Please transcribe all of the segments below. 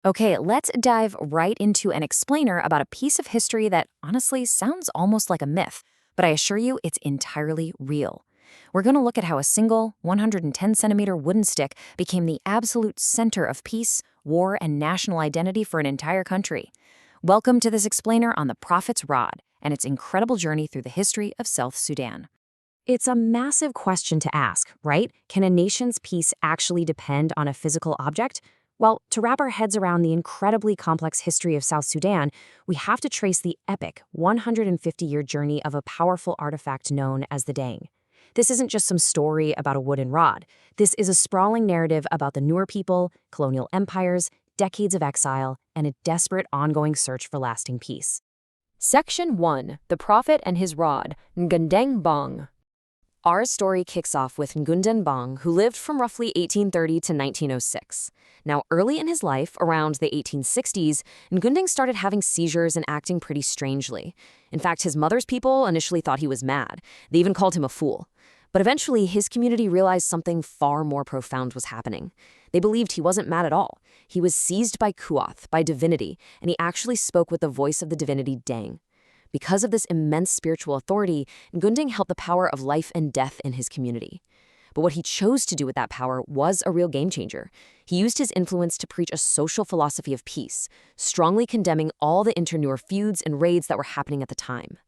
Okay, let's dive right into an explainer about a piece of history that honestly sounds almost like a myth, but I assure you it's entirely real. We're going to look at how a single 110-centimeter wooden stick became the absolute center of peace, war, and national identity for an entire country. Welcome to this explainer on the Prophet's Rod and its incredible journey through the history of South Sudan. It's a massive question to ask, right? Can a nation's peace actually depend on a physical object? Well, to wrap our heads around the incredibly complex history of South Sudan, we have to trace the epic 150-year journey of a powerful artifact known as the Dang. This isn't just some story about a wooden rod. This is a sprawling narrative about the Nuer people, colonial empires, decades of exile, and a desperate ongoing search for lasting peace. Section 1. The Prophet and His Rod, Ngundeng Bong. Our story kicks off with Ngundeng Bong, who lived from roughly 1830 to 1906. Now, early in his life, around the 1860s, Ngundeng started having seizures and acting pretty strangely. In fact, his mother's people initially thought he was mad. They even called him a fool. But eventually, his community realized something far more profound was happening. They believed he wasn't mad at all. He was seized by Kuath, by divinity, and he actually spoke with the voice of the divinity Dang. Because of this immense spiritual authority, Ngundeng held the power of life and death in his community. But what he chose to do with that power was a real game changer. He used his influence to preach a social philosophy of peace, strongly condemning all the inter-Nuer feuds and raids that were happening at the time.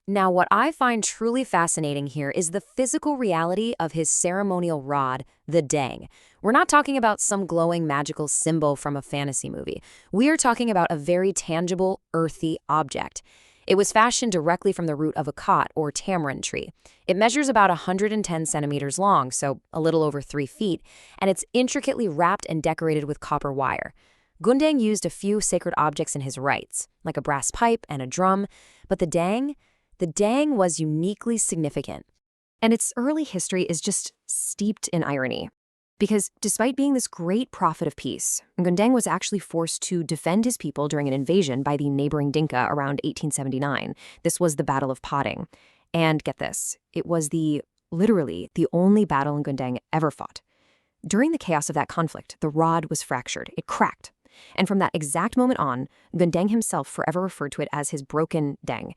Now, what I find truly fascinating here is the physical reality of his ceremonial rod, the Dang. We're not talking about some glowing magical symbol from a fantasy movie. We are talking about a very tangible, earthy object. It was fashioned directly from the root of a kot or tamarind tree. It measures about 110 centimeters long, so a little over 3 feet, and it's intricately wrapped and decorated with copper wire. Ngundeng used a few sacred objects in his rites, like a brass pipe and a drum, but the Dang was uniquely significant. And its early history is just steeped in irony. Because despite being this great prophet of peace, Ngundeng was actually forced to defend his people during an invasion by the neighboring Dinka around 1879. This was the Battle of Potting. And get this, it was literally the only battle Ngundeng ever fought. During the chaos of that conflict, the rod was fractured. It cracked. And from that exact moment on, Ngundeng himself forever referred to it as his broken Dang.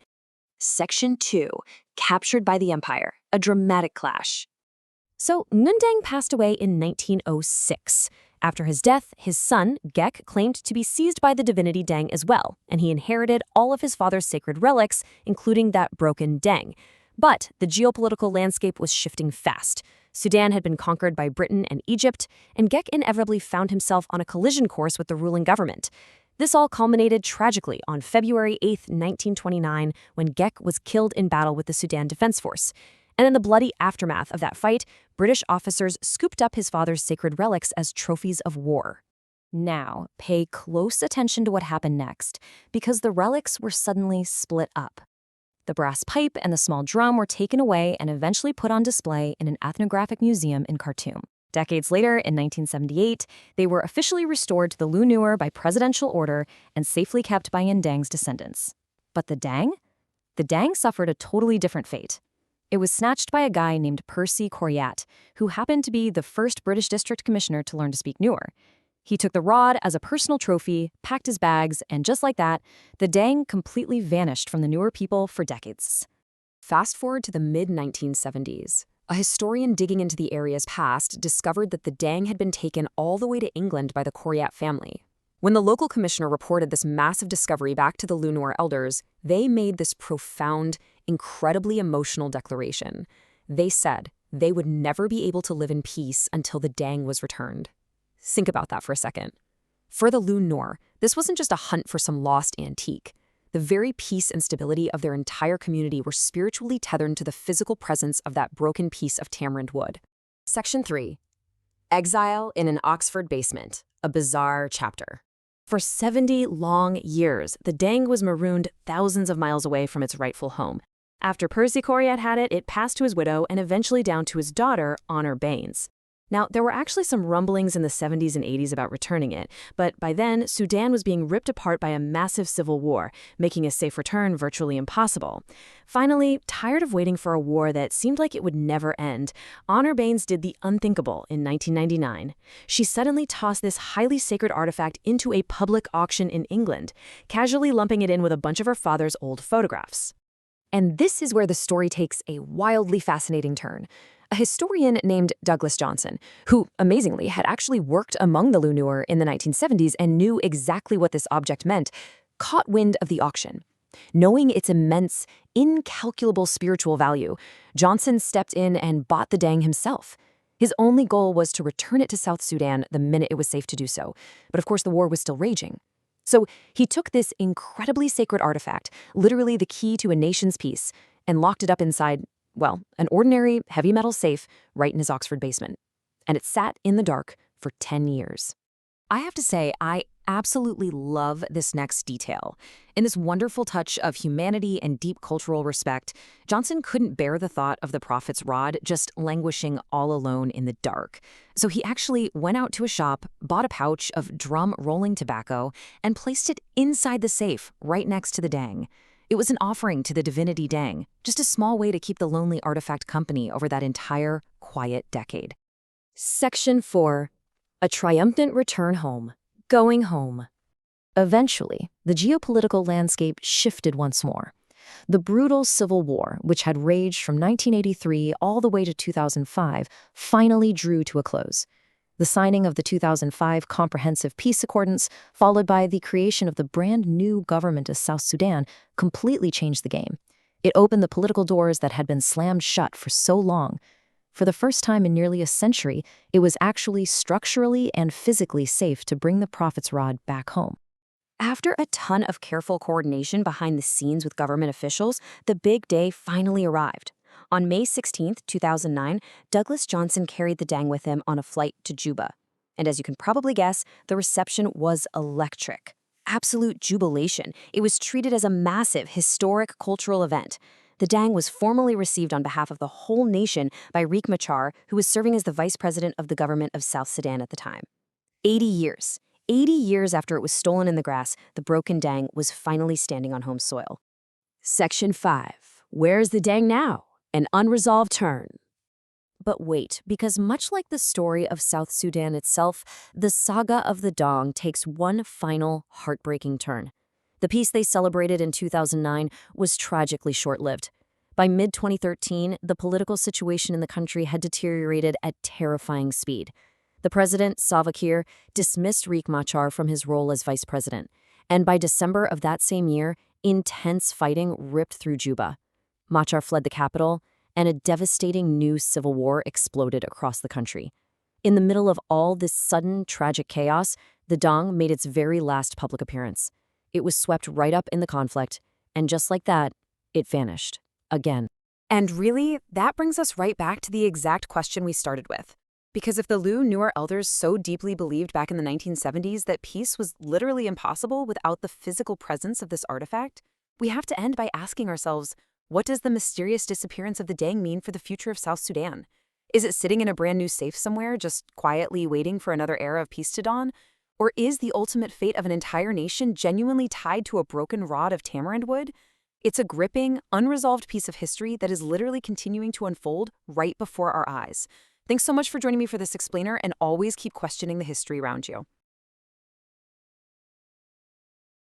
Section 2. Captured by the Empire. A dramatic clash. So, Ngundeng passed away in 1906. After his death, his son, Gek, claimed to be seized by the divinity Dang as well, and he inherited all of his father's sacred relics, including that broken Dang. But the geopolitical landscape was shifting fast. Sudan had been conquered by Britain and Egypt, and Gek inevitably found himself on a collision course with the ruling government. This all culminated tragically on February 8, 1929, when Gek was killed in battle with the Sudan Defense Force. And in the bloody aftermath of that fight, British officers scooped up his father's sacred relics as trophies of war. Now, pay close attention to what happened next, because the relics were suddenly split up. The brass pipe and the small drum were taken away and eventually put on display in an ethnographic museum in Khartoum. Decades later, in 1978, they were officially restored to the Nuer by presidential order and safely kept by Ngundeng's descendants. But the Dang? The Dang suffered a totally different fate. It was snatched by a guy named Percy Coryat, who happened to be the first British district commissioner to learn to speak Nuer. He took the rod as a personal trophy, packed his bags, and just like that, the Dang completely vanished from the Nuer people for decades. Fast forward to the mid-1970s. A historian digging into the area's past discovered that the Dang had been taken all the way to England by the Coryat family. When the local commissioner reported this massive discovery back to the Nuer elders, they made this profound, incredibly emotional declaration. They said they would never be able to live in peace until the Dang was returned. Think about that for a second. For the Nuer, this wasn't just a hunt for some lost antique. The very peace and stability of their entire community were spiritually tethered to the physical presence of that broken piece of tamarind wood. Section 3. Exile in an Oxford basement. A bizarre chapter. For 70 long years, the Dang was marooned thousands of miles away from its rightful home. After Percy Coryat had it, it passed to his widow and eventually down to his daughter, Honor Baines. Now, there were actually some rumblings in the 70s and 80s about returning it, but by then, Sudan was being ripped apart by a massive civil war, making a safe return virtually impossible. Finally, tired of waiting for a war that seemed like it would never end, Honor Baines did the unthinkable in 1999. She suddenly tossed this highly sacred artifact into a public auction in England, casually lumping it in with a bunch of her father's old photographs. And this is where the story takes a wildly fascinating turn. A historian named Douglas Johnson, who, amazingly, had actually worked among the Nuer in the 1970s and knew exactly what this object meant, caught wind of the auction. Knowing its immense, incalculable spiritual value, Johnson stepped in and bought the dang himself. His only goal was to return it to South Sudan the minute it was safe to do so, but of course the war was still raging. So he took this incredibly sacred artifact, literally the key to a nation's peace, and locked it up inside, well, an ordinary heavy metal safe right in his Oxford basement. And it sat in the dark for 10 years. I have to say, I absolutely love this next detail. In this wonderful touch of humanity and deep cultural respect, Johnson couldn't bear the thought of the prophet's rod just languishing all alone in the dark. So he actually went out to a shop, bought a pouch of drum rolling tobacco, and placed it inside the safe right next to the dang. It was an offering to the divinity dang, just a small way to keep the lonely artifact company over that entire quiet decade. Section 4. A triumphant return home. Going home. Eventually, the geopolitical landscape shifted once more. The brutal Civil War, which had raged from 1983 all the way to 2005, finally drew to a close. The signing of the 2005 Comprehensive Peace Accordance, followed by the creation of the brand new government of South Sudan, completely changed the game. It opened the political doors that had been slammed shut for so long. For the first time in nearly a century, it was actually structurally and physically safe to bring the prophet's rod back home. After a ton of careful coordination behind the scenes with government officials, the big day finally arrived. On May 16, 2009, Douglas Johnson carried the dang with him on a flight to Juba. And as you can probably guess, the reception was electric. Absolute jubilation. It was treated as a massive, historic cultural event. The dang was formally received on behalf of the whole nation by Riek Machar, who was serving as the vice president of the government of South Sudan at the time. 80 years. 80 years after it was stolen in the grass, the broken dang was finally standing on home soil. Section 5. Where's the dang now? An unresolved turn. But wait, because much like the story of South Sudan itself, the saga of the dong takes one final, heartbreaking turn. The peace they celebrated in 2009 was tragically short-lived. By mid-2013, the political situation in the country had deteriorated at terrifying speed. The president, Salva Kiir, dismissed Riek Machar from his role as vice president. And by December of that same year, intense fighting ripped through Juba. Machar fled the capital, and a devastating new civil war exploded across the country. In the middle of all this sudden, tragic chaos, the dong made its very last public appearance. It was swept right up in the conflict, and just like that, it vanished. Again. And really, that brings us right back to the exact question we started with. Because if the Nuer elders so deeply believed back in the 1970s that peace was literally impossible without the physical presence of this artifact, we have to end by asking ourselves, what does the mysterious disappearance of the dang mean for the future of South Sudan? Is it sitting in a brand new safe somewhere, just quietly waiting for another era of peace to dawn? Or is the ultimate fate of an entire nation genuinely tied to a broken rod of tamarind wood? It's a gripping, unresolved piece of history that is literally continuing to unfold right before our eyes. Thanks so much for joining me for this explainer, and always keep questioning the history around you.